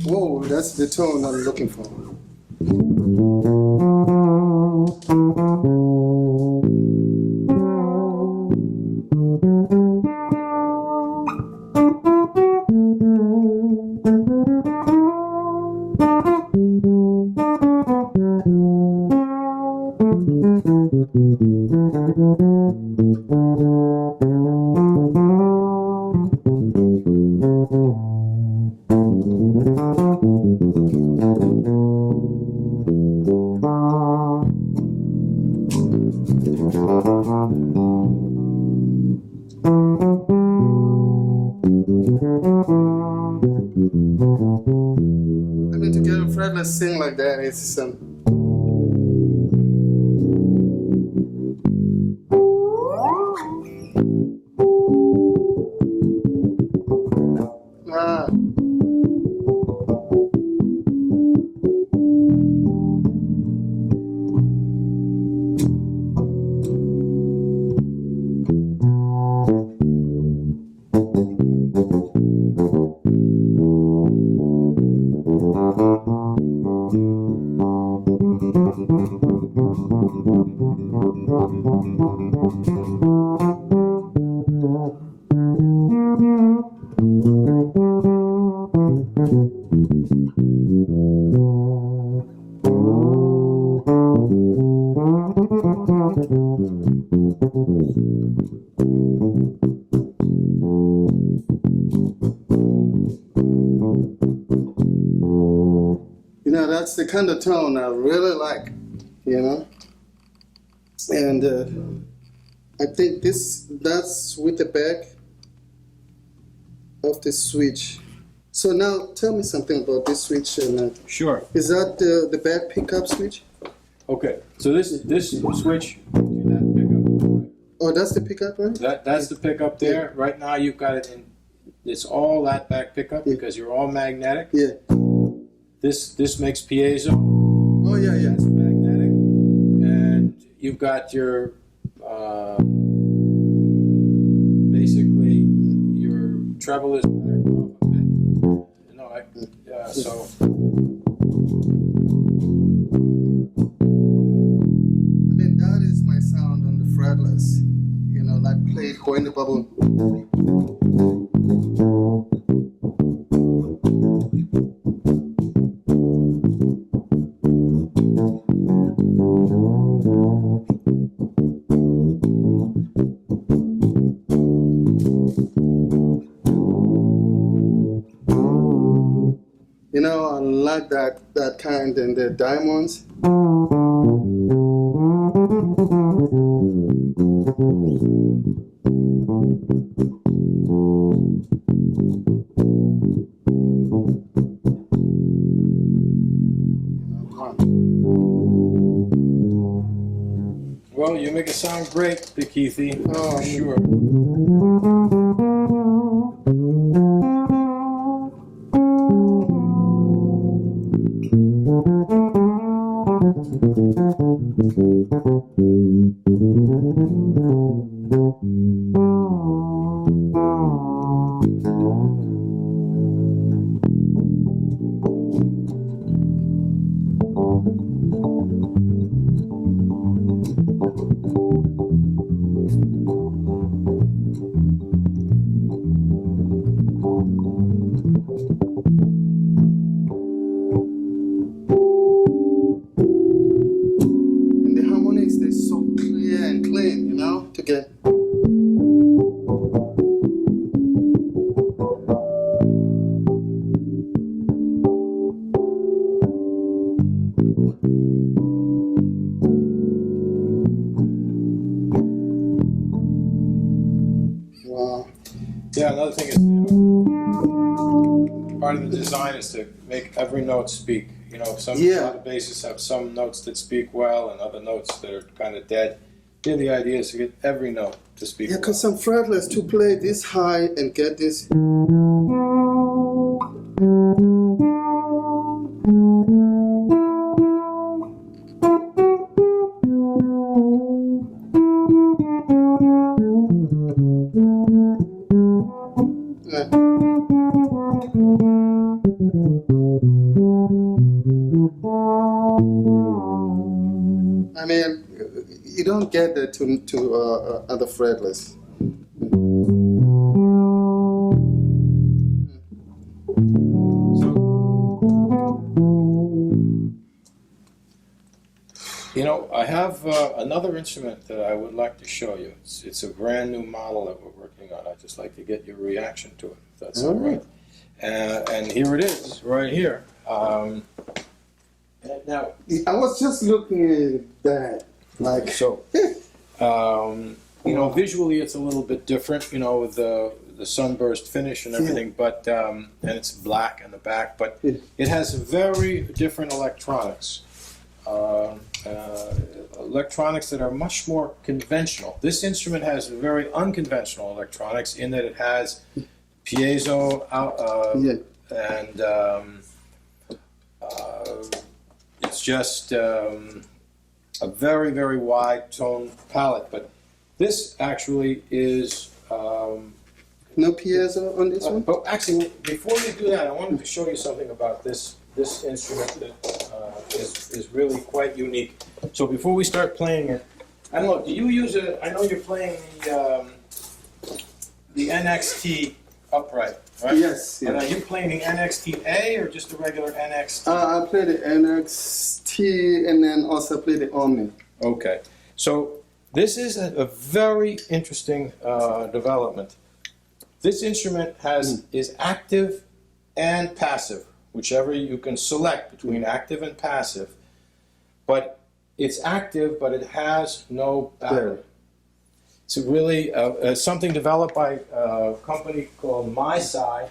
Whoa, that's the tone I'm looking for. I mean, to get a fretless sing like that, it's some. You know, that's the kind of tone I really like, you know. And I think that's with the back of the switch. So now tell me something about this switch. Sure. Is that the back pickup switch? Okay, so this switch, that pickup. Oh, that's the pickup, right? That's the pickup there. Yeah. Right now you've got it in, it's all that back pickup because you're all magnetic. Yeah. This makes piezo. Oh yeah, yeah. It's magnetic, and you've got your basically your treble is back off a bit. You know, so. I mean, that is my sound on the fretless. You know, like played in the bubble. You know, I like that kind and the diamonds. Well, you make it sound great, Bakithi. Oh, for sure. And the harmonics, they're so clear and clean, you know, to get. Wow. Yeah, another thing is, you know, part of the design is to make every note speak. You know, a lot of basses have some notes that speak well and other notes that are kind of dead. Here the idea is to get every note to speak Yeah, because well. some fretless to play this high and get this. I mean, you don't get that to other fretless. You know, I have another instrument that I would like to show you. It's a brand new model that we're working on. I'd just like to get your reaction to it, if that's all right. And here it is, right here. Now, I was just looking at that, like so. You know, visually it's a little bit different, you know, with the sunburst finish and everything, but and it's black in the back, but it has very different electronics. Electronics that are much more conventional. This instrument has very unconventional electronics in that it has piezo and it's just a very, very wide tone palette. But this actually is no piezo on this one. But actually, before you do that, I wanted to show you something about this instrument that is really quite unique. So before we start playing it, I don't know, do you use I know you're playing the NXT upright, right? Yes. And are you playing the NXT-A or just the regular NXT? I play the NXT and then also play the Omni. Okay. So this is a very interesting development. This instrument is active and passive, whichever you can select between active and passive. But it's active, but it has no battery. It's really something developed by a company called MySci.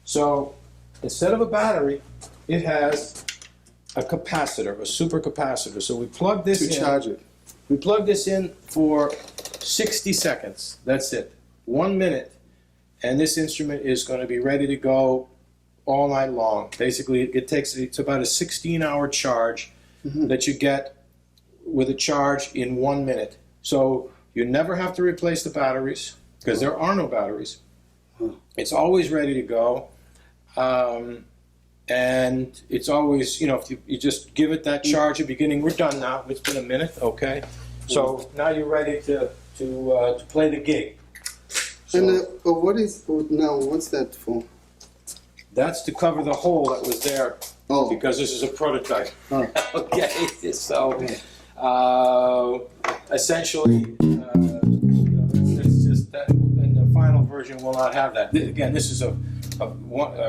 So instead of a battery, it has a capacitor, a supercapacitor. So we plug this in. To charge it. We plug this in for 60 seconds. That's it. 1 minute. And this instrument is going to be ready to go all night long. Basically, it's about a 16-hour charge that you get with a charge in 1 minute. So you never have to replace the batteries because there are no batteries. It's always ready to go. And it's always, you know, if you just give it that charge at the beginning, we're done now. It's been a minute, okay? So now you're ready to play the gig. So, and what's that for? That's to cover the hole that was there because this is a prototype. Okay, so essentially, it's just that, and the final version will not have that. Again, this is a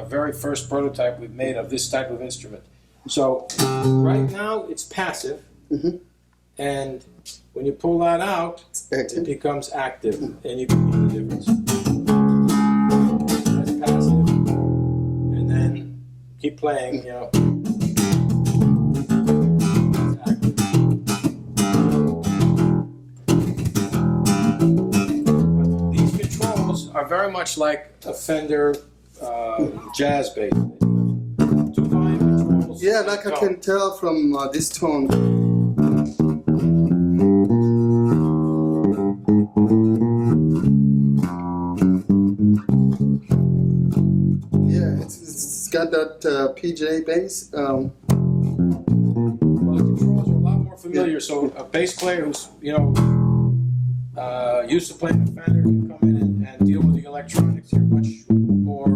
very first prototype we've made of this type of instrument. So right now it's passive, and when you pull that out, it becomes active, and you can hear the difference. That's passive, and then keep playing, you know. That's active. But these controls are very much like a Fender jazz bass. 2 volume controls. Yeah, like I can tell from this tone. Yeah, it's got that PJ bass. Well, the controls are a lot more familiar, so a bass player who's, you know, used to playing the Fender can come in and deal with the electronics here much more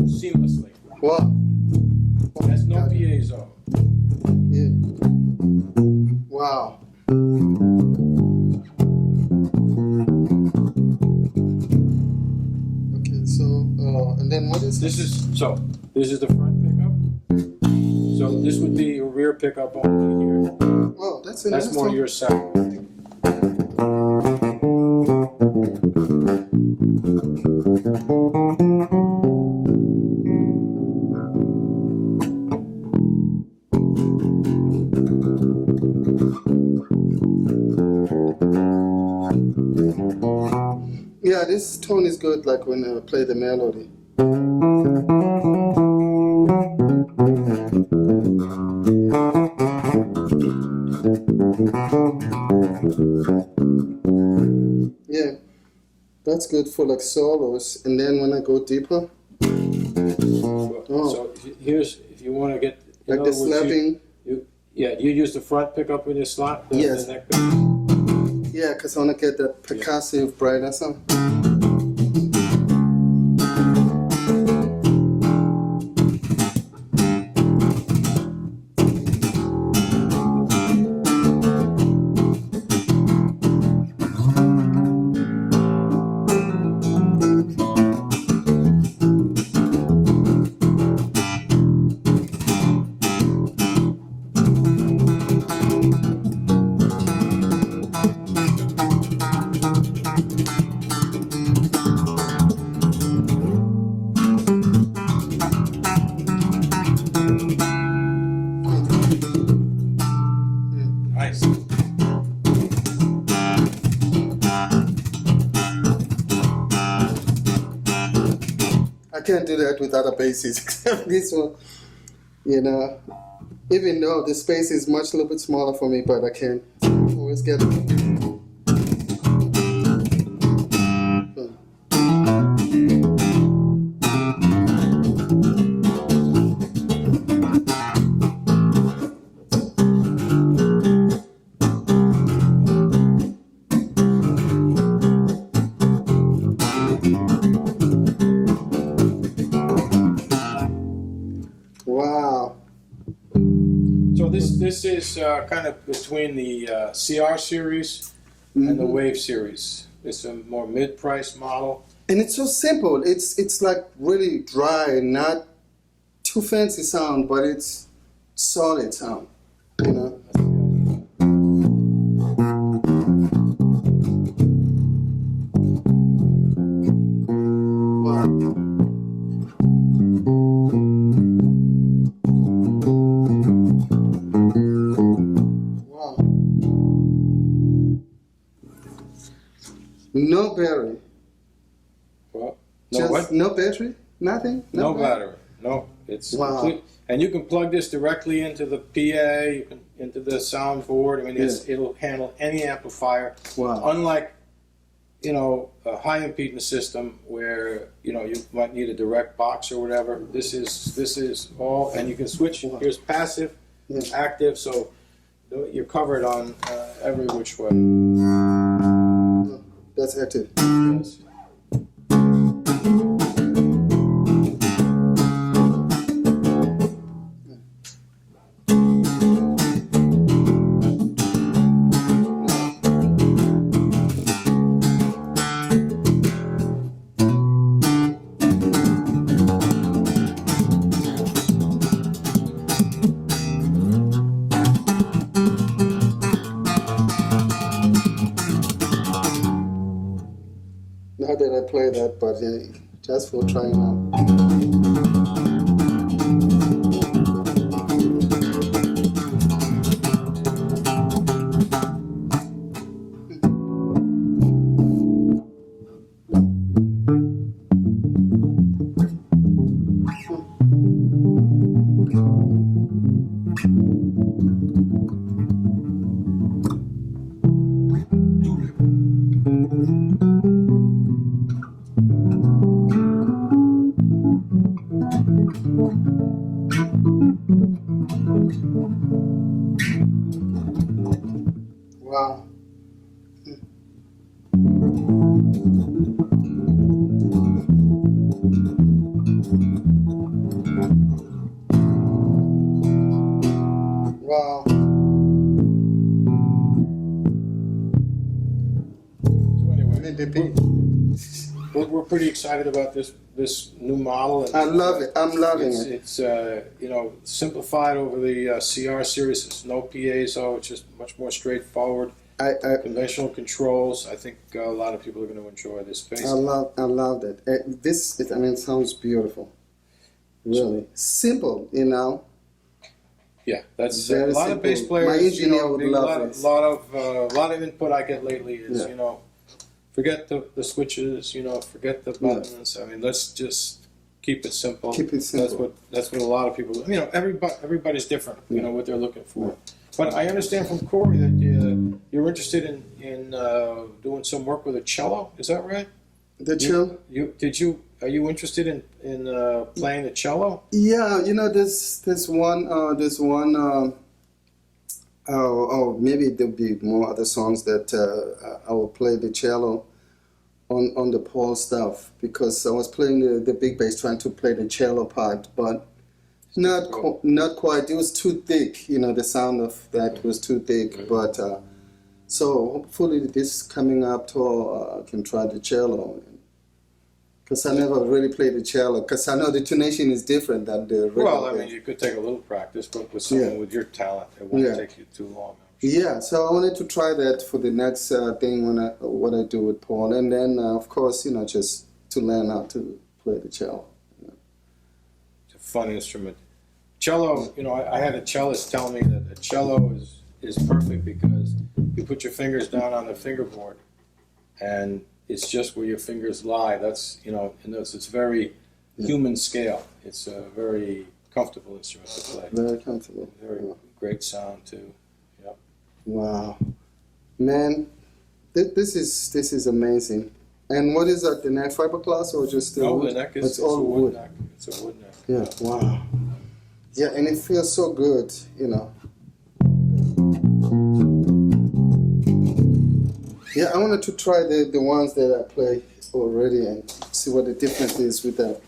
seamlessly. Wow. There's no piezo. Yeah. Wow. Okay, so and then what is This is the front pickup. So this would be a rear pickup only here. Oh, that's more your sound. Yeah, this tone is good, like when I play the melody. Yeah, that's good for like solos, and then when I go deeper. So here's if you want to get like the slapping. You use the front pickup with your slot. Yes. The neck pickup. Yeah, because I want to get that percussive brightness on. Nice. I can't do that with other basses except this one. You know, even though the space is much a little bit smaller for me, but I can always get it. Wow. So this is kind of between the CR series and the Wave series. It's a more mid-price model. And it's so simple. It's like really dry, not too fancy sound, but it's solid sound. You know. Wow. Wow. No battery. Well, Just what? no battery? Nothing? No battery. No, it's Wow. complete. And you can plug this directly into the PA, you can, into the soundboard. I mean, it'll handle any amplifier. Wow. Unlike, you know, a high impedance system where, you know, you might need a direct box or whatever. This is all, and you can switch. Wow. Here's passive, Yeah. active, so you're covered on every which way. That's active. Yes. Not that I play that, but yeah, just for trying out. Wow. Wow. So anyway, we're pretty excited about this new model. And I love it. I'm loving it. It's you know, simplified over the CR series. There's no PA, so it's just much more straightforward. Conventional controls. I think a lot of people are going to enjoy this space. I love that. I mean, it sounds beautiful. Really simple, you know. Yeah, that's Very a lot simple. of bass players. My engineer would a love this. lot of input I get lately is, Yeah. you know, forget the switches, you know, forget the buttons. I mean, let's just keep it simple. Keep it simple. That's what a lot of people. You know, everybody's different. You know what they're looking for. But I understand from Corey that you're interested in doing some work with a cello. Is that right? The cello. Are you interested in playing the cello? Yeah, you know, there's one maybe there'll be more other songs that I will play the cello on the Paul stuff, because I was playing the big bass, trying to play the cello part, but not quite. It was too thick. You know, the sound of that was too thick. But so hopefully this coming up tour I can try the cello. Because I never really played the cello. Because I know the tonation is different than the regular. Well, I mean, you could take a little practice, but with someone with your talent, it won't take you too long. Yeah, so I wanted to try that for the next thing what I do with Paul, and then of course, you know, just to learn how to play the cello. It's a fun instrument. Cello, you know, I had a cellist tell me that a cello is perfect because you put your fingers down on the fingerboard, and it's just where your fingers lie. That's, you know, it's very human scale. It's a very comfortable instrument to play. Very comfortable. Very great sound too. Yep. Wow, man, this is amazing. And what is that? The neck fiberglass or just the wood? The neck is it's all wood. Neck. It's a wood neck. Yeah. Wow. Yeah, and it feels so good, you know. Yeah, I wanted to try the ones that I play already and see what the difference is with that.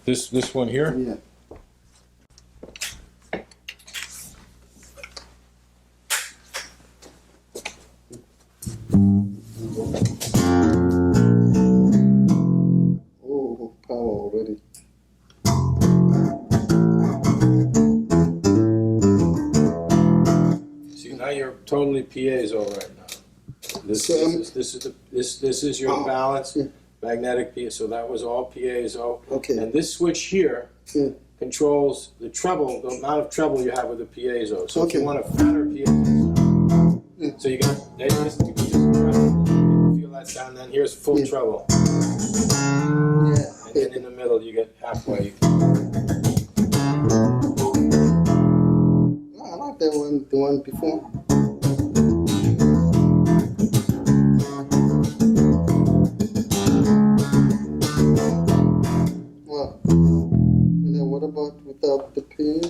This one here? Yeah. Oh, power already. See, now you're totally piezo right now. This is your balance, magnetic piezo. So that was all piezo. Okay. And this switch here controls the treble, the amount of treble you have with the piezo. So if you want a fatter piezo, so you can just feel that sound. Then here's full treble. Yeah. And then in the middle you get halfway. I like that one, the one before. And then what about without the pin?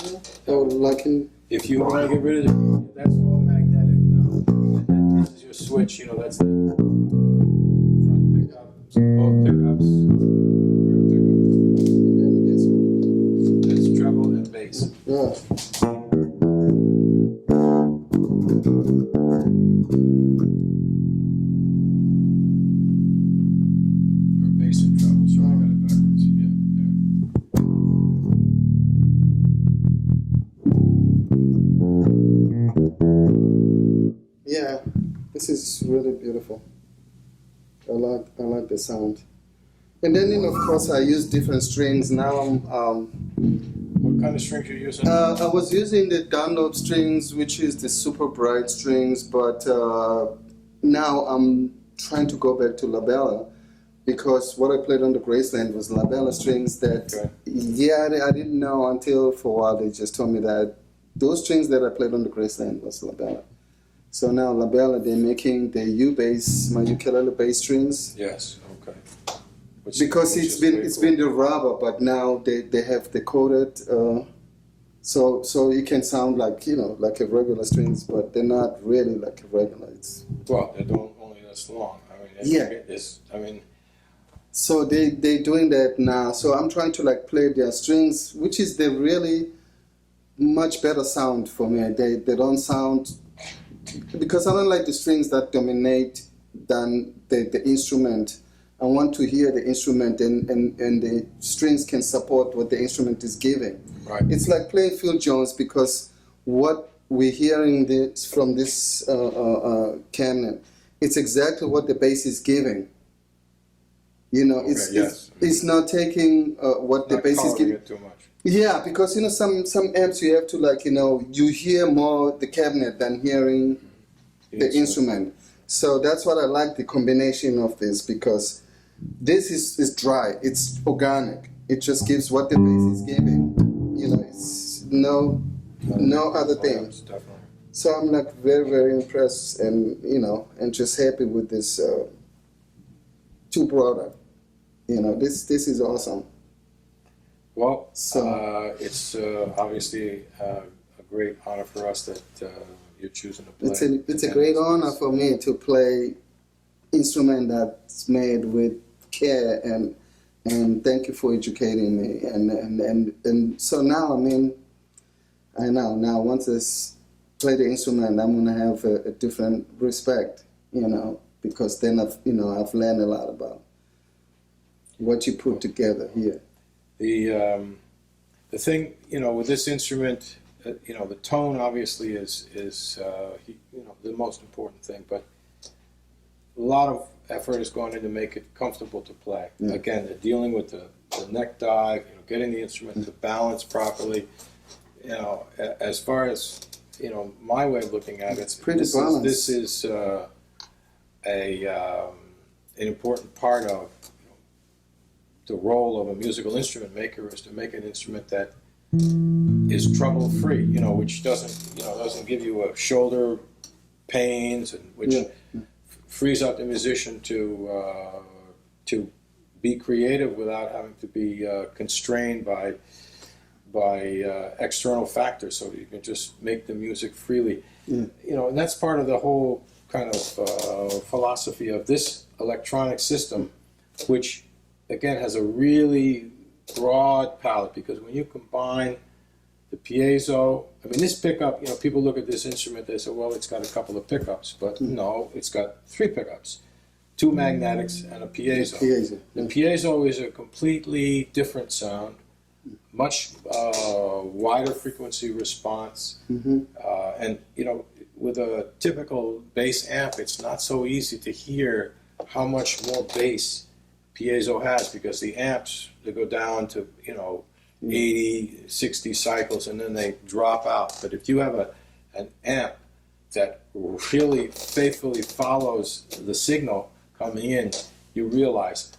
Or like in... If you want to get rid of it, that's all magnetic now. And this is your switch, you know, that's the front pickups, both pickups, rear pickup. And then this one. That's treble and bass. Yeah. Or bass and treble, sorry, I got it backwards. Yeah, this is really beautiful. I like the sound. And then, you know, of course, I use different strings. Now What kind of strings are you using? I was using the Dunlop strings, which is the super bright strings, but now I'm trying to go back to labella, because what I played on the Graceland was labella strings that, I didn't know until for a while they just told me that those strings that I played on the Graceland was labella. So now labella, they're making the U-bass, my ukulele bass strings. Yes, okay. Because it's been the rubber, but now they have the coated, so it can sound like, you know, like a regular strings, but they're not really like a regular. Well, they don't only this long. I mean, So they doing that now. So I'm trying to like play their strings, which is the really much better sound for me. They don't sound, because I don't like the strings that dominate than the instrument. I want to hear the instrument, and the strings can support what the instrument is giving. Right. It's like playing Phil Jones, because what we're hearing from this cabinet, it's exactly what the bass is giving. You know, it's not taking what the bass is giving. It too much. Yeah, because, you know, some amps you have to, like, you know, you hear more the cabinet than hearing the instrument. So that's what I like, the combination of this, because this is dry, it's organic. It just gives what the bass is giving. You know, it's no other thing. Definitely. So I'm like very, very impressed, and, you know, and just happy with this two product. You know, this is awesome. Well, So it's obviously a great honor for us that you're choosing to play. it's a great honor for me to play instrument that's made with care, and thank you for educating me. And so now, I mean, I know now once I play the instrument, I'm gonna have a different respect, you know, because then I've learned a lot about what you put together here. The thing, you know, with this instrument, you know, the tone obviously is you know, the most important thing, but a lot of effort is going in to make it comfortable to play. Yeah. Again, dealing with the neck dive, you know, getting the instrument to balance properly. You know, as far as, you know, my way of looking at it, It's pretty balanced. This is an important part of the role of a musical instrument maker, is to make an instrument that is trouble-free, you know, which doesn't give you a shoulder pains, and which frees up the musician to be creative without having to be constrained by external factors, so you can just make the music freely. You know, and that's part of the whole kind of philosophy of this electronic system, which again has a really broad palette, because when you combine the piezo, I mean, this pickup, you know, people look at this instrument, they say, well, it's got a couple of pickups, but no, it's got 3 pickups, 2 magnetics and a piezo. The piezo is a completely different sound, much wider frequency response, and, you know, with a typical bass amp, it's not so easy to hear how much more bass piezo has, because the amps, they go down to, you know, 80, 60 cycles, and then they drop out. But if you have an amp that really faithfully follows the signal coming in, you realize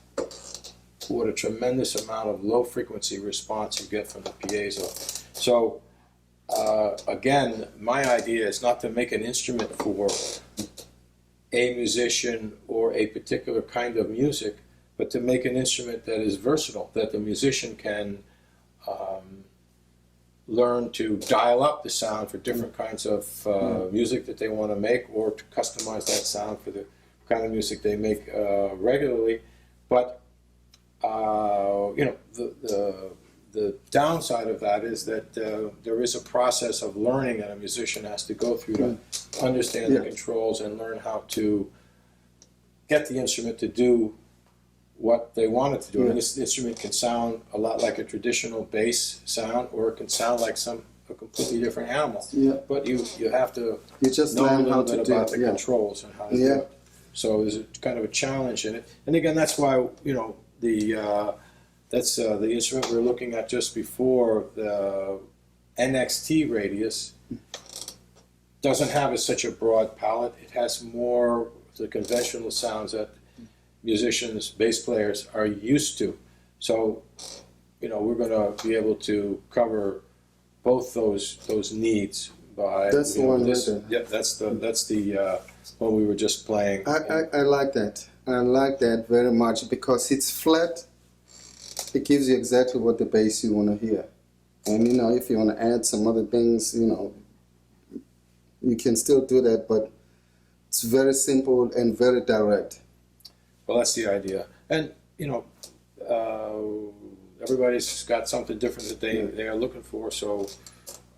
what a tremendous amount of low frequency response you get from the piezo. So again, my idea is not to make an instrument for a musician or a particular kind of music, but to make an instrument that is versatile, that the musician can learn to dial up the sound for different kinds of music that they want to make, or to customize that sound for the kind of music they make regularly. But you know, the downside of that is that there is a process of learning that a musician has to go through to understand the controls and learn how to get the instrument to do what they want it to do. And this instrument can sound a lot like a traditional bass sound, or it can sound like a completely different animal. But you have to just know a learn little how bit to about do the controls and how to do it. So there's kind of a challenge in it. And again, that's why, you know, that's the instrument we were looking at just before, the NXT radius, doesn't have such a broad palette. It has more the conventional sounds that musicians, bass players are used to. So, you know, we're going to be able to cover both those needs by. That's the one. Yep, that's the one we were just playing. I like that. I like that very much, because it's flat. It gives you exactly what the bass you want to hear. And, you know, if you want to add some other things, you know, you can still do that, but it's very simple and very direct. Well, that's the idea. And, you know, everybody's got something different that they are looking for. So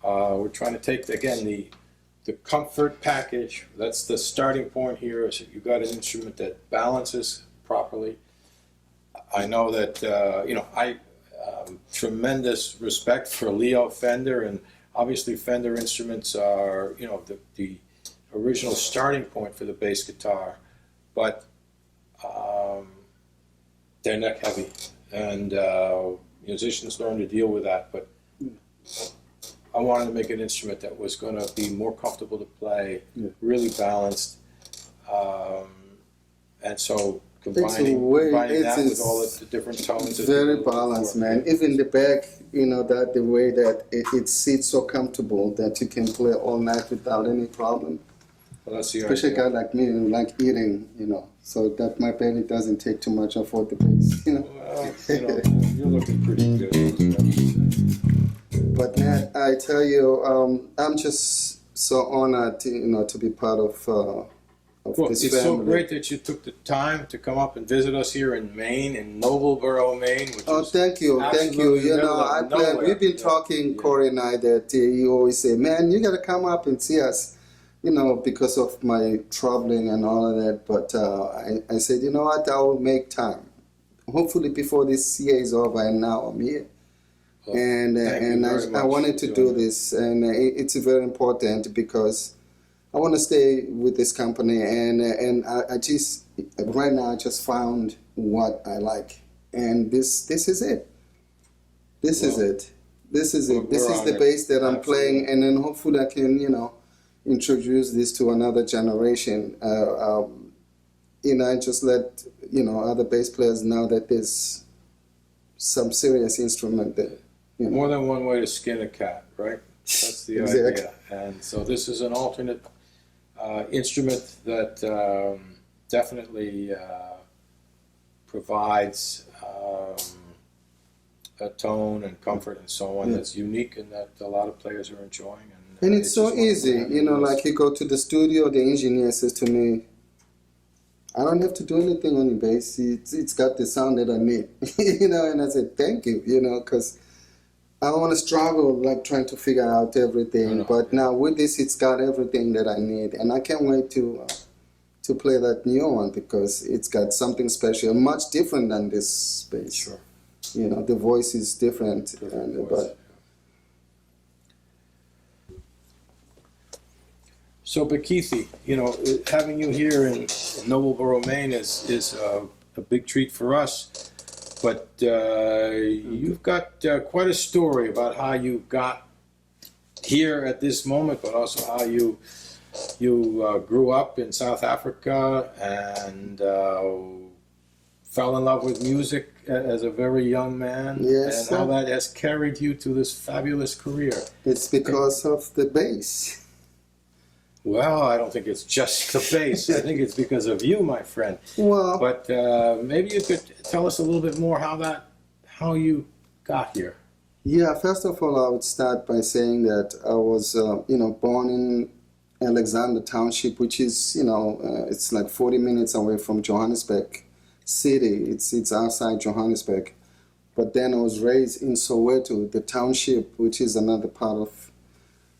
we're trying to take, again, the comfort package. That's the starting point here. So you've got an instrument that balances properly. I know that, you know, I tremendous respect for Leo Fender, and obviously Fender instruments are, you know, the original starting point for the bass guitar, but they're neck heavy, and musicians learn to deal with that. But I wanted to make an instrument that was going to be more comfortable to play, really balanced, and so combining that with all the different tones. It's very balanced, man. Even the back, you know, that the way that it sits so comfortable that you can play all night without any problem. Well, that's the Especially a idea. guy like me who like eating, so that my belly doesn't take too much of what the bass, Well, you're looking pretty good. But Ned, I tell you, I'm just so honored to be part of Well, this it's family. so great that you took the time to come up and visit us here in Maine, in Noblesboro, Maine. Which is Thank you. absolutely You middle of nowhere. we've been talking, Corey and I, that you always say, man, you got to come up and see us, because of my traveling and all of that. But I said, you know what, I will make time. Hopefully before this year is over, and now I'm here. Well, And I wanted to do this, and it's very important because I want to stay with this company, and I just right now I just found what I like, and this is it. This is it. This is it. This is the bass that I'm playing, and then hopefully I can introduce this to another generation. I just let other bass players know that there's some serious instrument there. More than one way to skin a cat, right? That's the Exactly. idea. And so this is an alternate instrument that definitely provides a tone and comfort and so on that's unique and that a lot of players are enjoying. And it's so just easy, wonderful. like you go to the studio, the engineer says to me, I don't have to do anything on the bass. It's got the sound that I need, and I said, thank you, because I don't want to struggle like trying to figure out everything. But now with this, it's got everything that I need. And I can't wait to play that new one because it's got something special, much different than this bass. Sure. The voice is different. So Bakithi, having you here in Noblesboro, Maine is a big treat for us. But you've got quite a story about how you got here at this moment, but also how you grew up in South Africa and fell in love with music as a very young man. Yes, and how that has carried you to this fabulous career. It's because of the bass. Well, I don't think it's just the bass. I think it's because of you, my friend. Well, But maybe you could tell us a little bit more how you got here. Yeah, first of all, I would start by saying that I was, born in Alexander Township, which is, it's like 40 minutes away from Johannesburg City. It's outside Johannesburg. But then I was raised in Soweto, the township, which is another part of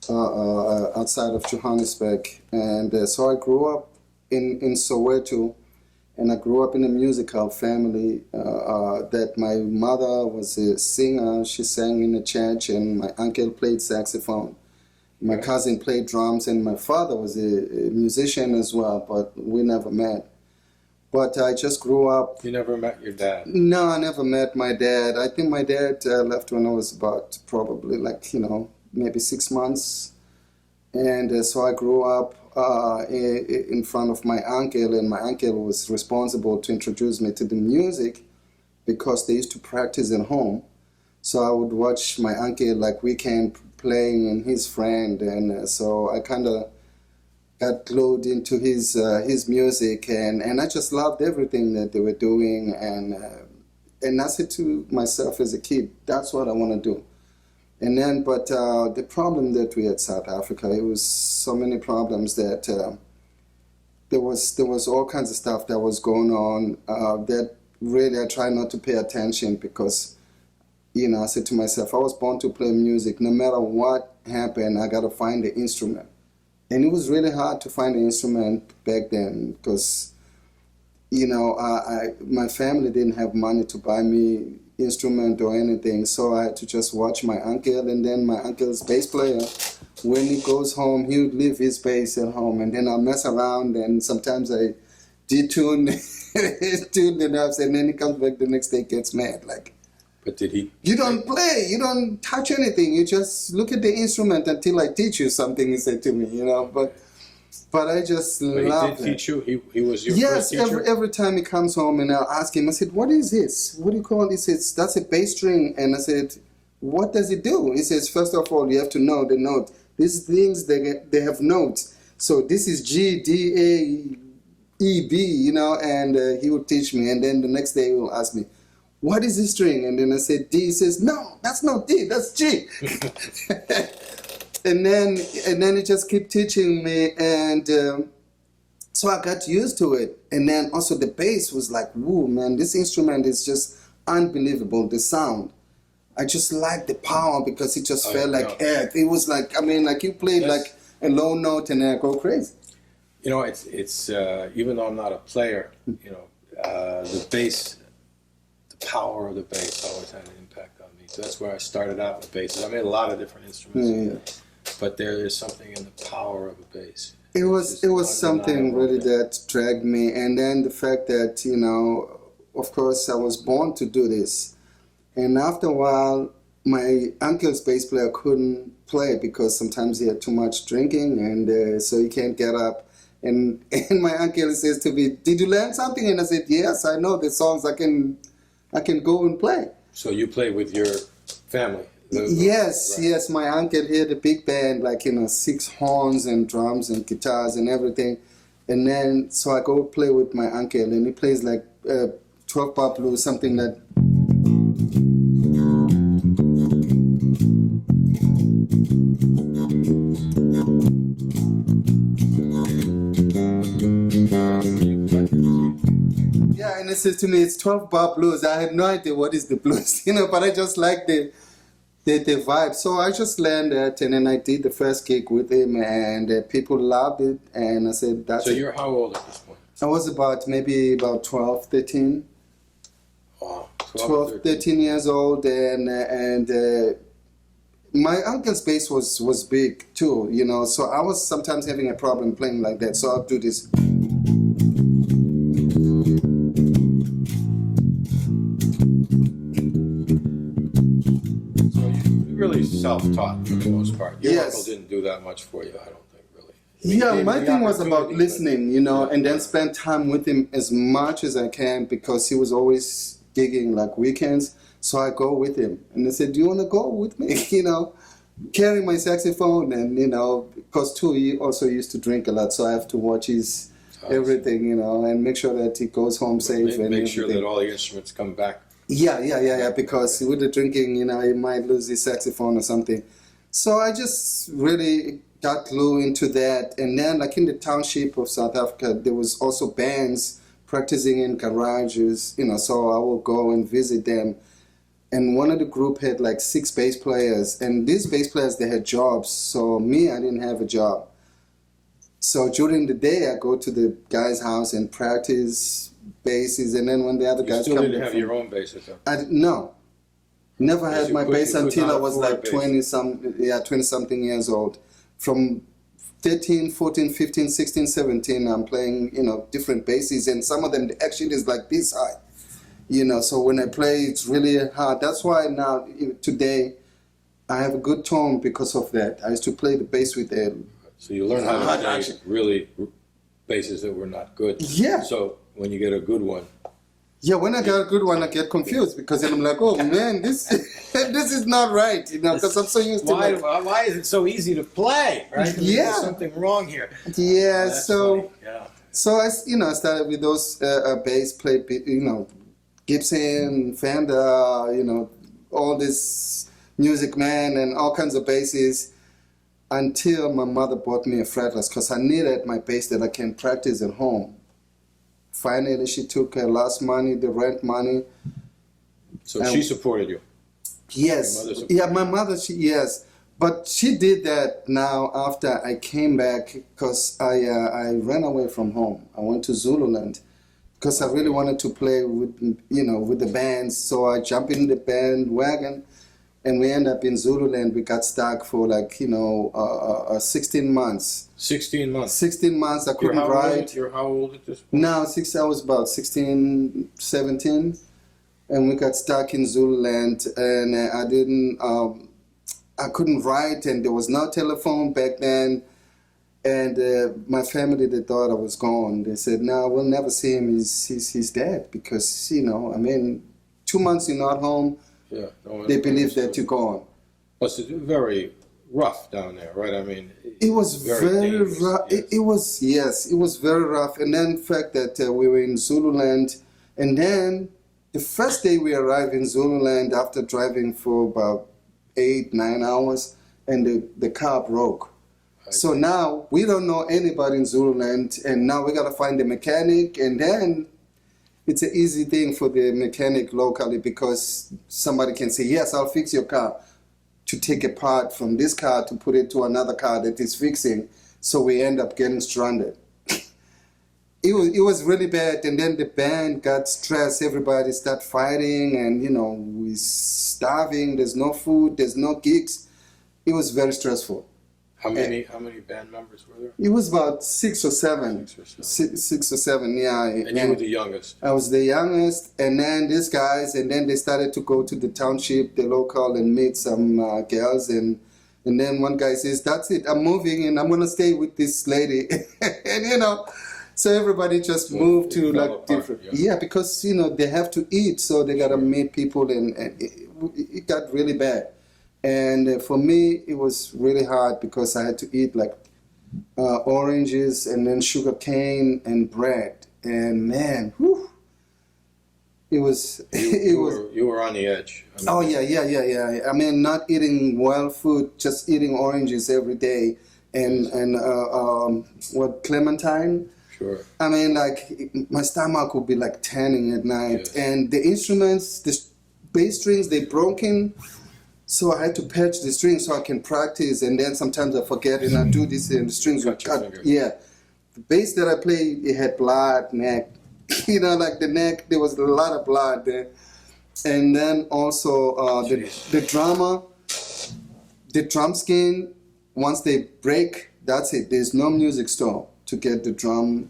outside of Johannesburg. And so I grew up in Soweto, and I grew up in a musical family that my mother was a singer. She sang in the church, and my uncle played saxophone. My cousin played drums, and my father was a musician as well, but we never met. But I just grew up. You never met your dad? No, I never met my dad. I think my dad left when I was about probably maybe 6 months. And so I grew up in front of my uncle, and my uncle was responsible to introduce me to the music because they used to practice at home. So I would watch my uncle weekend playing and his friend, and so I kind of got glued into his music, and I just loved everything that they were doing, and I said to myself as a kid, that's what I want to do. And then, but the problem that we had South Africa, it was so many problems that there was all kinds of stuff that was going on that really I tried not to pay attention because, I said to myself, I was born to play music. No matter what happened, I got to find the instrument. And it was really hard to find an instrument back then because, my family didn't have money to buy me instrument or anything, so I had to just watch my uncle, and then my uncle's bass player, when he goes home, he would leave his bass at home, and then I'll mess around, and sometimes I detune tune the knobs, and then he comes back the next day, gets mad, But did he? You don't play, you don't touch anything, you just look at the instrument until I teach you something, he said to me, But I just love it. He did teach you? He was your Yes, first teacher? every time he comes home and I'll ask him, I said, what is this? What do you call it? He says, that's a bass string. And I said, what does it do? He says, first of all, you have to know the note. These things, they have notes. So this is G, D, A, E, B, you know, and he would teach me. And then the next day he will ask me, what is this string? And then I said D. He says, no, that's not D, that's G. and then he just kept teaching me, and so I got used to it. And then also the bass was like, whoa, man, this instrument is just unbelievable, the sound. I just liked the power because it just felt like earth. It was like, I mean, like you played like a low note and I go crazy. You know, it's even though I'm not a player, you know, the bass, the power of the bass always had an impact on me. So that's where I started out with basses. I made a lot of different instruments, but there is something in the power of a bass. It was something really that dragged me, and then the fact that, you know, of course I was born to do this, and after a while my uncle's bass player couldn't play because sometimes he had too much drinking, and so he can't get up. And my uncle says to me, "Did you learn something?" And I said, "Yes, I know the songs. I can go and play." So you play with your family? Yes, right. Yes. My uncle had a big band, like, you know, 6 horns and drums and guitars and everything. And then, so I go play with my uncle, and he plays like 12-bar blues, something that. Yeah, and he says to me, it's 12-bar blues. I had no idea what is the blues, you know, but I just like the vibe. So I just learned that, and then I did the first gig with him, and people loved it, and I said, that's So you're how old at this point? I was maybe about 12, 13. Wow, 12, 13 years old, and my uncle's bass was big too, you know, so I was sometimes having a problem playing like that, so I'll do this. Really self-taught for the most part. Your uncle didn't do that much for you, I don't think, really. Yeah, my thing was about listening, you know, and then spend time with him as much as I can, because he was always gigging like weekends. So I go with him, and I said, "Do you want to go with me?" You know, carrying my saxophone, and you know, because too he also used to drink a lot, so I have to watch his everything, you know, and make sure that he goes home safe and make sure that all the instruments come back. Yeah, because with the drinking, you know, he might lose his saxophone or something. So I just really got glued into that. And then, like in the township of South Africa, there was also bands practicing in garages, you know, so I will go and visit them. And one of the group had like 6 bass players, and these bass players, they had jobs. So me, I didn't have a job. So during the day, I go to the guy's house and practice basses, and then when the other guys come, you still didn't have your own bass at that point? No, never had my bass until I was like 20-something years old. From 13, 14, 15, 16, 17, I'm playing, you know, different basses, and some of them actually is like this high, you know. So when I play, it's really hard. That's why now today I have a good tone because of that. I used to play the bass with them. So you learn how to play really basses that were not good. Yeah. So when you get a good one. Yeah, when I get a good one, I get confused, because then I'm like, oh man, this is not right, you know, because I'm so used to why is it so easy to play, right? Yeah. There's something wrong here. Yeah, so I started with those bass, played, you know, Gibson, Fender, you know, all this Music Man and all kinds of basses, until my mother bought me a fretless, because I needed my bass that I can practice at home. Finally, she took her last money, the rent money. So she supported you? Yes. Yeah, my mother, yes. But she did that now after I came back, because I ran away from home. I went to Zululand because I really wanted to play with, you know, with the bands. So I jumped in the bandwagon, and we ended up in Zululand. We got stuck for like, you know, 16 months. 16 months? 16 months. I couldn't ride. You're how old at this point? No, I was about 16, 17. And we got stuck in Zululand, and I couldn't write, and there was no telephone back then. And my family, they thought I was gone. They said, no, we'll never see him. He's dead, because, you know, I mean, 2 months you're not home. Yeah, they believe that you're gone. Plus, it's very rough down there, right? I mean, it was very rough. Yes. It was very rough. And then the fact that we were in Zululand, and then the first day we arrived in Zululand after driving for about 8-9 hours, and the car broke. So now we don't know anybody in Zululand, and now we got to find the mechanic, and then it's an easy thing for the mechanic locally because somebody can say, yes, I'll fix your car, to take a part from this car to put it to another car that is fixing. So we end up getting stranded. It was really bad, and then the band got stressed. Everybody started fighting, and we're starving. There's no food. There's no gigs. It was very stressful. How many band members were there? It was about 6 or 7. 6 or 7, yeah. And you were the youngest? I was the youngest, and then these guys, and then they started to go to the township, the local, and meet some girls, and then one guy says, that's it, I'm moving, and I'm going to stay with this lady. And, so everybody just moved to like different, yeah, because, they have to eat, so they got to meet people, and it got really bad. And for me, it was really hard because I had to eat like oranges and then sugar cane and bread. And man, whew, it was. You were on the edge. I mean, yeah. I mean, not eating wild food, just eating oranges every day, and clementine. Sure. I mean, like my stomach would be like turning at night, yes. And the instruments, the bass strings, they broken. So I had to patch the strings so I can practice, and then sometimes I forget and I do this and the strings would cut. Yeah. The bass that I played, it had blood, neck. Like the neck, there was a lot of blood there. And then also the drum skin, once they break, that's it. There's no music store to get the drum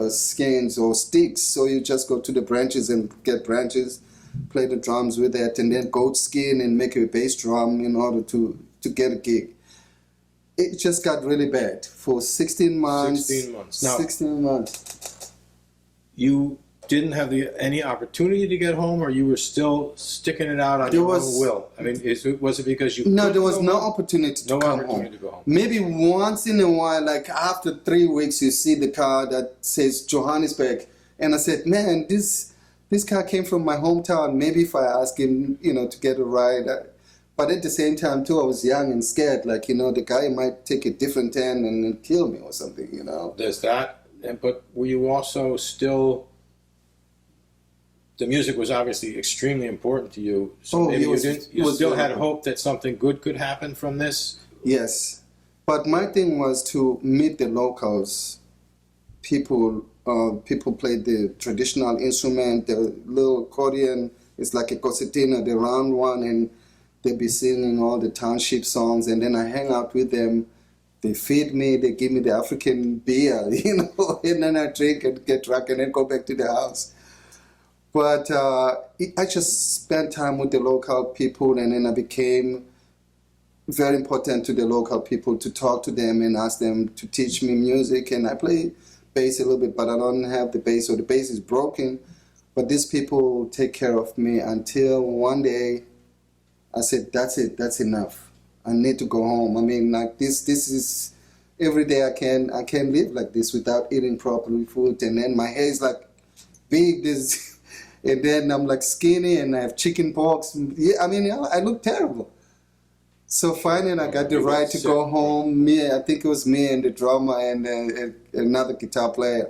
skins or sticks. So you just go to the branches and get branches, play the drums with that, and then goat skin and make a bass drum in order to get a gig. It just got really bad for 16 months. 16 months. Now, 16 months. You didn't have any opportunity to get home, or you were still sticking it out on your own will? I mean, was it because you No, there was no opportunity to come home. To go home. Maybe once in a while, like after 3 weeks, you see the car that says Johannesburg. And I said, man, this car came from my hometown. Maybe if I ask him, to get a ride. But at the same time, too, I was young and scared. Like, the guy might take a different turn and kill me or something, There's that. But were you also still... The music was obviously extremely important to you. So maybe you still had hope that something good could happen from this? Yes. But my thing was to meet the locals. People played the traditional instrument, the little accordion. It's like a concertina, the round one, and they'd be singing all the township songs. And then I hang out with them. They feed me, they give me the African beer, and then I drink and get drunk and then go back to the house. But I just spent time with the local people, and then I became very important to the local people to talk to them and ask them to teach me music. And I play bass a little bit, but I don't have the bass, so the bass is broken. But these people take care of me until one day I said, that's it, that's enough. I need to go home. I mean, like this is every day I can't live like this without eating properly food. And then my hair is like big, and then I'm like skinny and I have chicken pox. Yeah, I mean, I look terrible. So finally I got the right to go home. I think it was me and the drummer and another guitar player.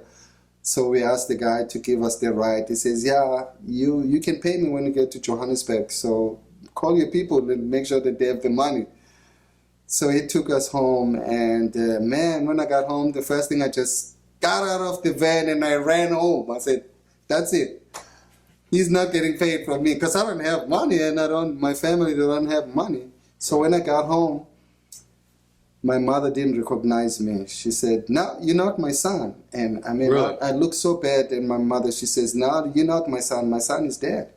So we asked the guy to give us the ride. He says, yeah, you can pay me when you get to Johannesburg. So call your people and make sure that they have the money. So he took us home, and man, when I got home, the first thing I just got out of the van and I ran home. I said, that's it. He's not getting paid from me because I don't have money, and my family don't have money. So when I got home, my mother didn't recognize me. She said, no, you're not my son. And I mean, really? I look so bad. And my mother, she says, no, you're not my son. My son is dead.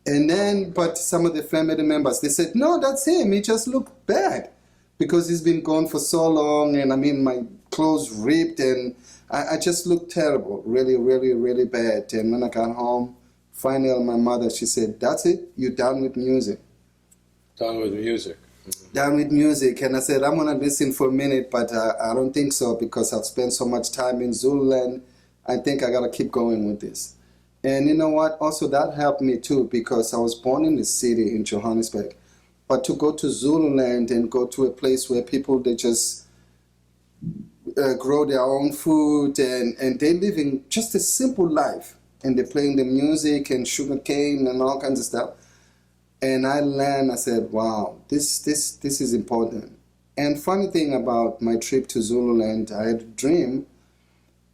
And then, but some of the family members, they said, no, that's him. He just looked bad because he's been gone for so long. And I mean, my clothes ripped, and I just looked terrible, really, really, really bad. And when I got home, finally my mother, she said, that's it, you're done with music. Done with music. down with music, and I said I'm gonna listen for a minute, but I don't think so because I've spent so much time in Zululand. I think I gotta keep going with this. And you know what? Also, that helped me too because I was born in the city in Johannesburg, but to go to Zululand and go to a place where people they just grow their own food and they're living just a simple life and they're playing the music and sugar cane and all kinds of stuff. And I learned, I said, wow, this is important. And funny thing about my trip to Zululand, I had a dream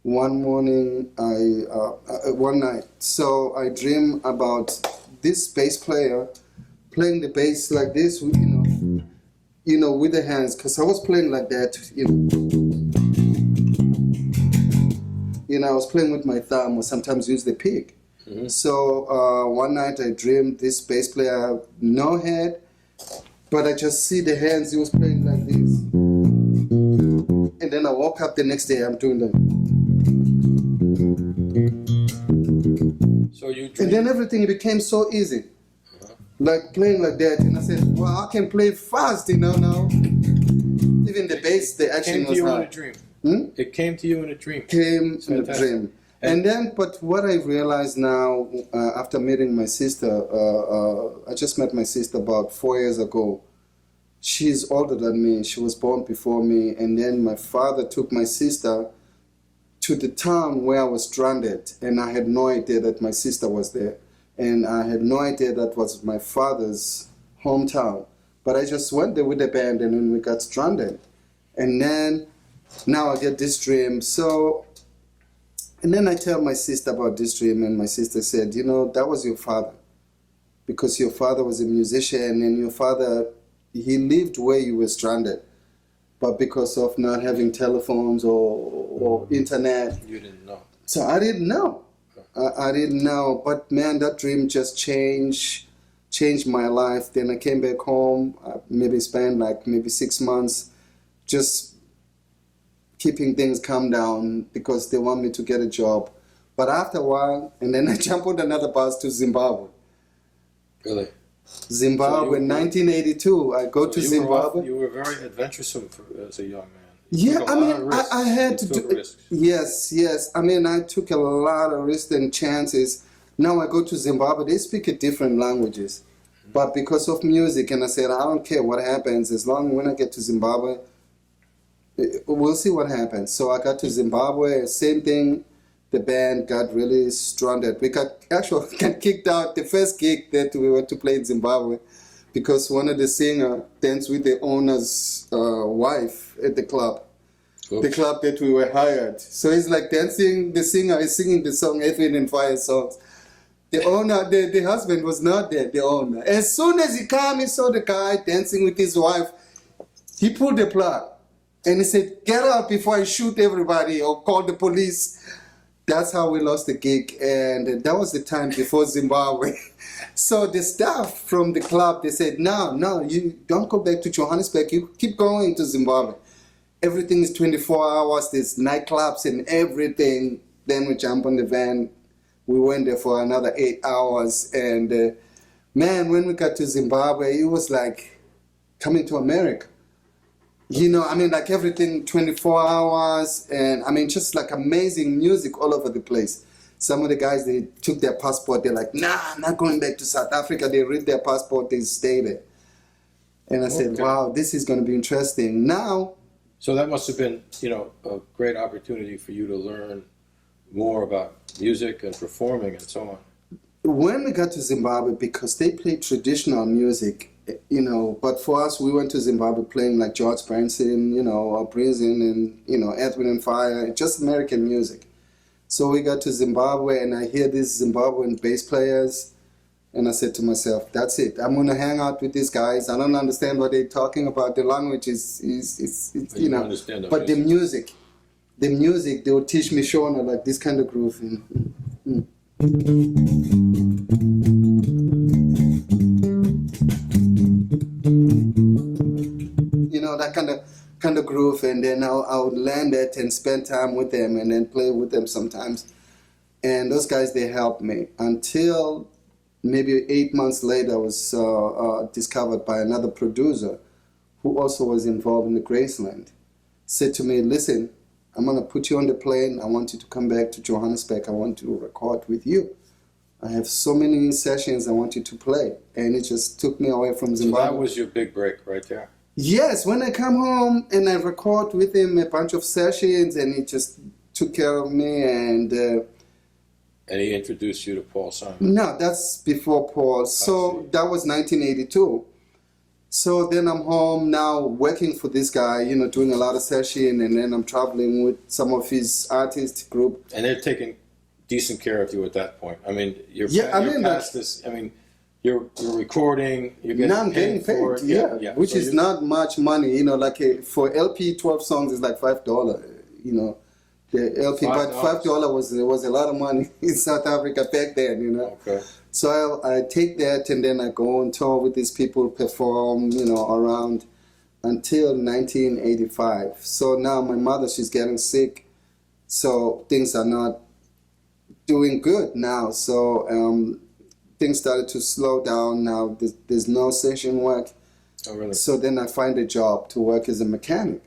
one morning, one night. So I dreamed about this bass player playing the bass like this, with the hands, because I was playing like that, I was playing with my thumb or sometimes use the pick. Mm-hmm. So one night I dreamed this bass player, no head, but I just see the hands, he was playing like this. And then I woke up the next day, I'm doing that. So you dreamed. And then everything became so easy. Like playing like that. And I said, well, I can play fast, now. Even the bass, the action was hard. It came to you in a dream. It came to you in a dream. Came in a dream. And then, but what I realized now, after meeting my sister, I just met my sister about 4 years ago. She's older than me. She was born before me. And then my father took my sister to the town where I was stranded. And I had no idea that my sister was there. And I had no idea that was my father's hometown. But I just went there with the band and then we got stranded. And then, now I get this dream. So, and then I tell my sister about this dream, and my sister said, that was your father. Because your father was a musician, and your father, he lived where you were stranded. But because of not having telephones or internet. You didn't know. So I didn't know. I didn't know. But man, that dream just changed my life. Then I came back home, maybe spent maybe 6 months, just keeping things calm down because they want me to get a job. But after a while, and then I jump on another bus to Zimbabwe. Really? Zimbabwe, in 1982, I go to Zimbabwe. You were very adventuresome as a young man. Yeah, I had to do risks. Yes. I mean, I took a lot of risks and chances. Now I go to Zimbabwe, they speak a different languages. Mm-hmm. But because of music, and I said, I don't care what happens, as long as when I get to Zimbabwe, we'll see what happens. So I got to Zimbabwe, same thing. The band got really stranded. We got kicked out the first gig that we were to play in Zimbabwe because one of the singers danced with the owner's wife at the club. Oops. The club that we were hired. So he's like dancing, the singer is singing the song Earth, Wind and Fire songs. The owner, the husband was not there, the owner. As soon as he came, he saw the guy dancing with his wife. He pulled the plug. And he said, get out before I shoot everybody or call the police. That's how we lost the gig. And that was the time before Zimbabwe. So the staff from the club, they said, no, you don't go back to Johannesburg. You keep going to Zimbabwe. Everything is 24 hours. There's nightclubs and everything. Then we jump on the van. We went there for another 8 hours. And man, when we got to Zimbabwe, it was like coming to America. Everything 24 hours, and just amazing music all over the place. Some of the guys, they took their passport, they're like, nah, I'm not going back to South Africa. They read their passport, they stay there. And I said, wow, this is going to be interesting. Now. So that must have been, a great opportunity for you to learn more about music and performing and so on. When we got to Zimbabwe, because they play traditional music, but for us, we went to Zimbabwe playing like George Benson, or Prison and, Earth, Wind and Fire, just American music. So we got to Zimbabwe and I hear these Zimbabwean bass players and I said to myself, that's it. I'm going to hang out with these guys. I don't understand what they're talking about. The language is but the music, they will teach me Shona, like this kind of groove. That kind of groove, and then I would learn that and spend time with them and then play with them sometimes. And those guys, they helped me until maybe 8 months later I was discovered by another producer who also was involved in the Graceland, said to me, listen, I'm going to put you on the plane. I want you to come back to Johannesburg. I want to record with you. I have so many sessions I want you to play. And it just took me away from Zimbabwe. So that was your big break right there. Yes, when I come home and I record with him a bunch of sessions, and he just took care of me. And he introduced you to Paul Simon. No, that's before Paul. So that was 1982. So then I'm home now working for this guy, you know, doing a lot of session, and then I'm traveling with some of his artist group. And they're taking decent care of you at that point. I mean, you're past this. I mean, you're recording. You're getting now I'm getting paid for it. yeah. Which is not much money, you know. Like for LP, 12 songs is like $5, you know. The LP, but $5 was a lot of money in South Africa back then, you know. Okay. So I take that, and then I go on tour with these people, perform, you know, around until 1985. So now my mother, she's getting sick, so things are not doing good now. So things started to slow down. Now there's no session work. Oh, really? So then I find a job to work as a mechanic,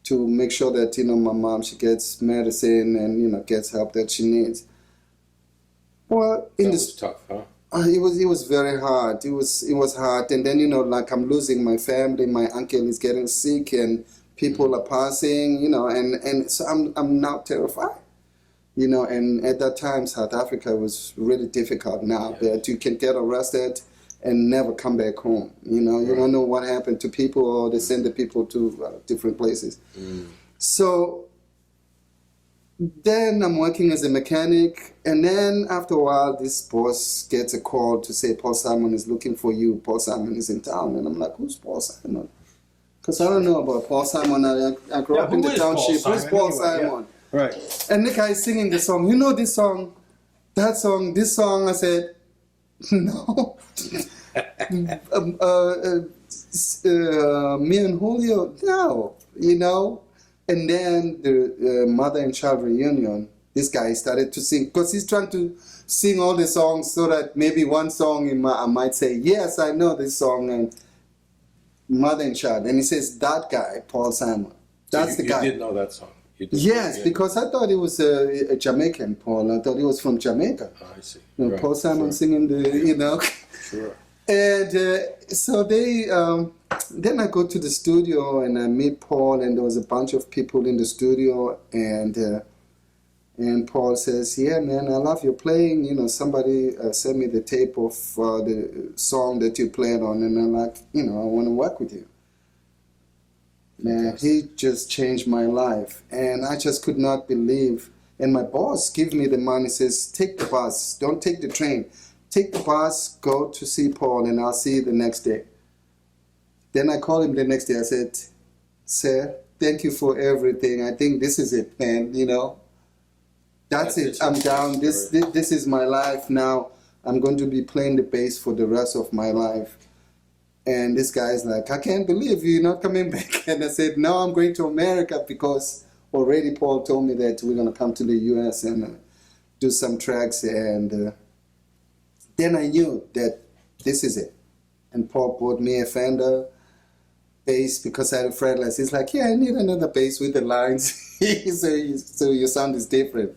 to make sure that, you know, my mom, she gets medicine and, you know, gets help that she needs. Well, that was tough, huh? It was very hard. It was hard. And then, you know, like I'm losing my family. My uncle is getting sick, and people are passing, you know, and so I'm now terrified. You know, and at that time, South Africa was really difficult now, that you can get arrested and never come back home. You know, you don't know what happened to people, or they send the people to different places. So then I'm working as a mechanic, and then after a while, this boss gets a call to say, Paul Simon is looking for you. Paul Simon is in town. And I'm like, who's Paul Simon? Because I don't know about Paul Simon. I grew up in the township. Who's Paul Simon? Yeah. Right. And the guy is singing the song. You know this song, that song, this song. I said, no. Me and Julio, no, you know. And then the mother and child reunion, this guy started to sing, because he's trying to sing all the songs so that maybe one song I might say, yes, I know this song, and mother and child. And he says, that guy, Paul Simon, that's the guy. You did know that song? Yes, because I thought it was a Jamaican Paul. I thought he was from Jamaica. Oh, I see. You know, right. Paul Simon singing the, you know. Sure. And so they, then I go to the studio and I meet Paul, and there was a bunch of people in the studio, and Paul says, yeah, man, I love your playing. You know, somebody sent me the tape of the song that you played on, and I'm like, you know, I want to work with you. Man, he just changed my life, and I just could not believe. And my boss gives me the money, says, take the bus, don't take the train. Take the bus, go to see Paul, and I'll see you the next day. Then I called him the next day. I said, sir, thank you for everything. I think this is it, man, you know. That's it. I'm down. This is my life now. I'm going to be playing the bass for the rest of my life. And this guy's like, I can't believe you're not coming back. And I said, no, I'm going to America, because already Paul told me that we're going to come to the U.S. and do some tracks. And then I knew that this is it. And Paul bought me a Fender bass because I had a fretless. He's like, yeah, I need another bass with the lines. so your sound is different.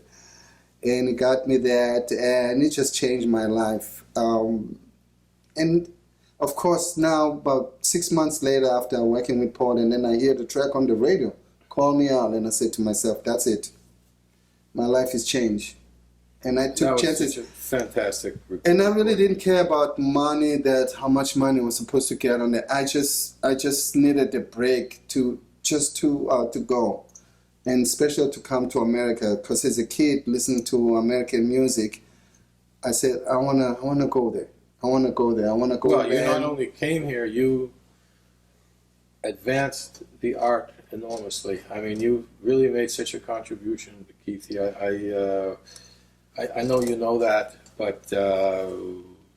And he got me that, and it just changed my life. And of course, now about 6 months later, after working with Paul, and then I hear the track on the radio, call me out, and I said to myself, that's it. My life has changed. And I took chances. Such a fantastic report. And I really didn't care about money, how much money I was supposed to get on it. I just needed a break to go, and especially to come to America, because as a kid listening to American music, I said I wanna go there. I want to go there. I want to go there. Well, you not only came here, you advanced the art enormously. I mean, you really made such a contribution, Bakithi. I know you know that, but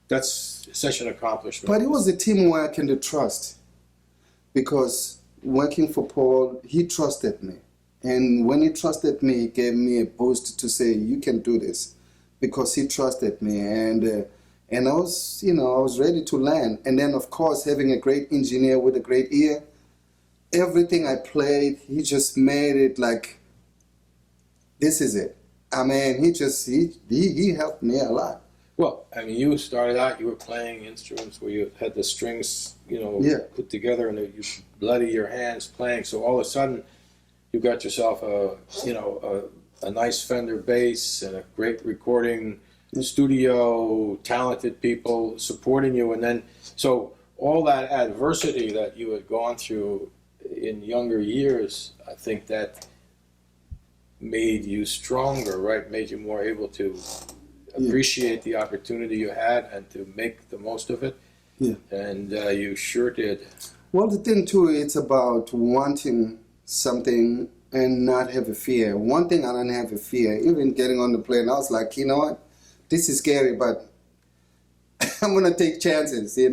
that's such an accomplishment. But it was the teamwork and the trust, because working for Paul, he trusted me. And when he trusted me, he gave me a boost to say, you can do this, because he trusted me. And I was, I was ready to learn. And then, of course, having a great engineer with a great ear, everything I played, he just made it like, this is it. I mean, he helped me a lot. Well, I mean, you started out, you were playing instruments where you had the strings, put together, and you bloody your hands playing. So all of a sudden, you got yourself a nice Fender bass and a great recording studio, talented people supporting you, and then so all that adversity that you had gone through in younger years, I think that made you stronger, right? Made you more able to appreciate the opportunity you had and to make the most of it. Yeah. And you sure did. Well, the thing too, it's about wanting something and not have a fear. One thing I don't have a fear. Even getting on the plane, I was like, you know what? This is scary, but I'm gonna take chances. I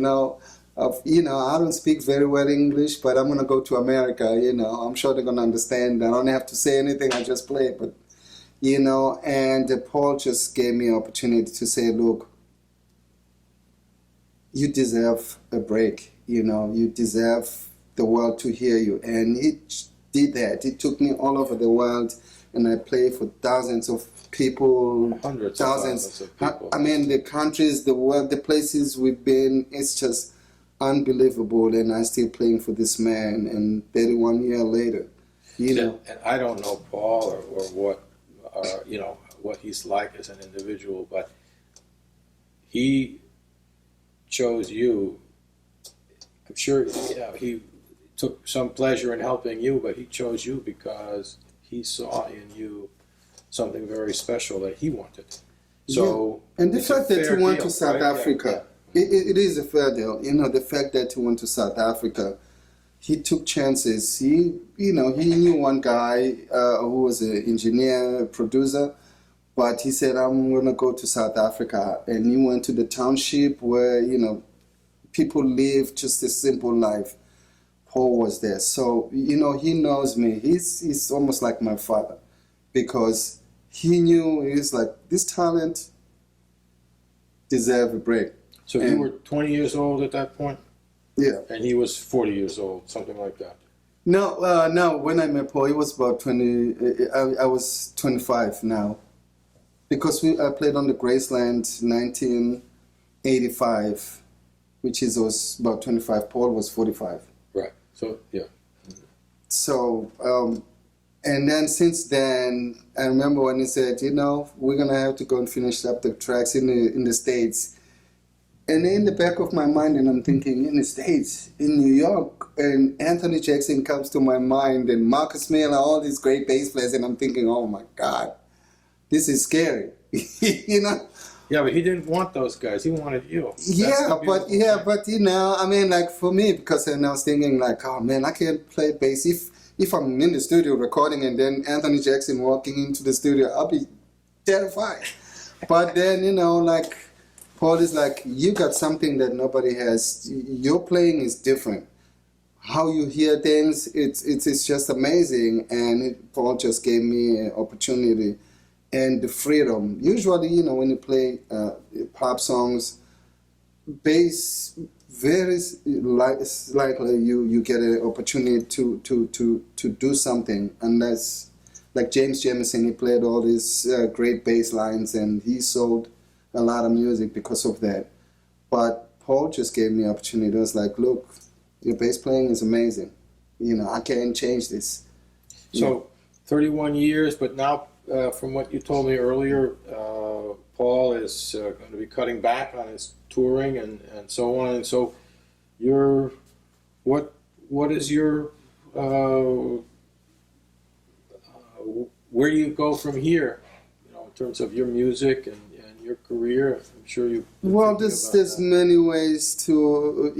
don't speak very well English, but I'm gonna go to America. I'm sure they're gonna understand. I don't have to say anything. I just play. But and Paul just gave me an opportunity to say, look, you deserve a break. You deserve the world to hear you, and he did that. He took me all over the world, and I played for thousands of people, thousands of people. I mean, the countries, the world, the places we've been, it's just unbelievable. And I'm still playing for this man, and 31 years later, And I don't know Paul or what, what he's like as an individual, but he chose you. I'm sure he took some pleasure in helping you, but he chose you because he saw in you something very special that he wanted. So, and the fact that he went to South Africa, Yeah. it is a fair deal. The fact that he went to South Africa, he took chances. He knew one guy who was an engineer, producer, but he said, I'm going to go to South Africa. And he went to the township where, people live just a simple life. Paul was there. So, he knows me. He's almost like my father, because he knew, he's like, this talent deserves a break. So you were 20 years old at that point? Yeah. And he was 40 years old, something like that? No, when I met Paul, he was about 20, I was 25 now. Because I played on the Graceland 1985, which was about 25. Paul was 45. Right. So, yeah. So, and then since then, I remember when he said, we're going to have to go and finish up the tracks in the States. And in the back of my mind, and I'm thinking, in the States, in New York, and Anthony Jackson comes to my mind, and Marcus Miller, all these great bass players, and I'm thinking, oh my God, this is scary, Yeah, but he didn't want those guys. He wanted you. But I mean, like for me, because I was thinking, like, oh man, I can't play bass. If I'm in the studio recording and then Anthony Jackson walking into the studio, I'll be terrified. But then, like, Paul is like, you got something that nobody has. Your playing is different. How you hear things, it's just amazing. And Paul just gave me an opportunity and the freedom. Usually, when you play pop songs, bass, very likely you get an opportunity to do something, unless, like James Jamerson, he played all these great bass lines and he sold a lot of music because of that. But Paul just gave me an opportunity. It was like, look, your bass playing is amazing. I can't change this. So 31 years, but now from what you told me earlier, Paul is going to be cutting back on his touring and so on. And so what is your, where do you go from here, in terms of your music and your career? I'm sure you. Well, there's many ways to,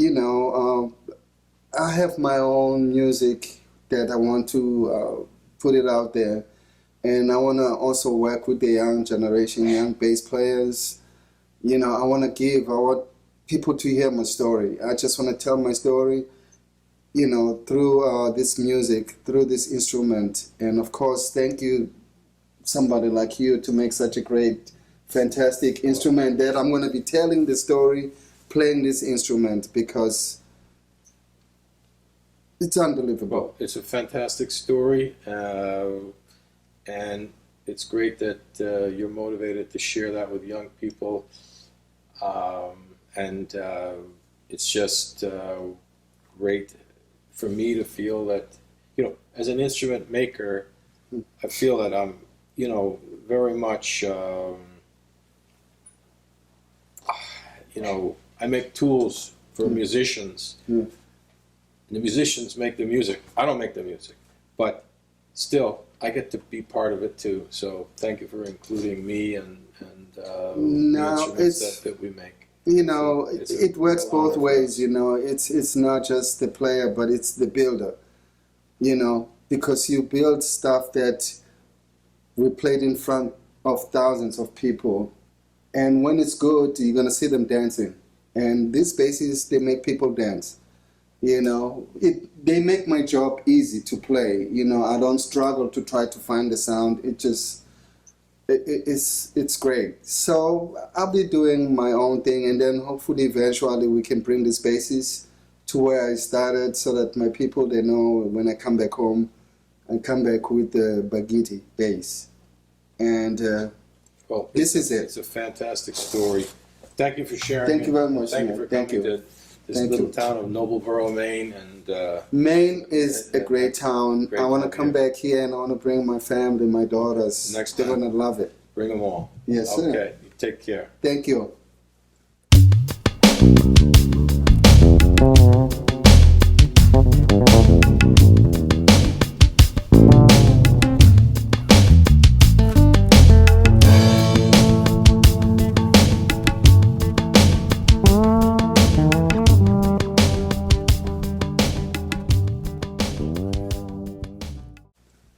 I have my own music that I want to put it out there. And I want to also work with the young generation, young bass players. I want people to hear my story. I just want to tell my story, through this music, through this instrument. And of course, thank you, somebody like you, to make such a great fantastic instrument that I'm going to be telling the story, playing this instrument, because it's unbelievable. Well, it's a fantastic story, and it's great that you're motivated to share that with young people, and it's just great for me to feel that, you know, as an instrument maker, I feel that I'm, you know, very much, you know, I make tools for musicians. And the musicians make the music. I don't make the music, but still, I get to be part of it too. So thank you for including me and the instruments that we make. You know, it works both ways. You know, it's not just the player, but it's the builder. You know, because you build stuff that we played in front of thousands of people, and when it's good, you're gonna see them dancing. And these basses, they make people dance. You know, they make my job easy to play. You know, I don't struggle to try to find the sound. It's great. So I'll be doing my own thing, and then hopefully eventually we can bring these basses to where I started, so that my people, they know when I come back home, I come back with the Bakithi bass. And well, this is it. It's a fantastic story. Thank you for sharing. Thank you very much. Thank you for coming to this little town of Noblesboro, Maine. And Maine is a great town. I want to come back here, and I want to bring my family, my daughters. Next They're time. going to love it. Bring them all. Yes, sir. Okay, you take care. Thank you.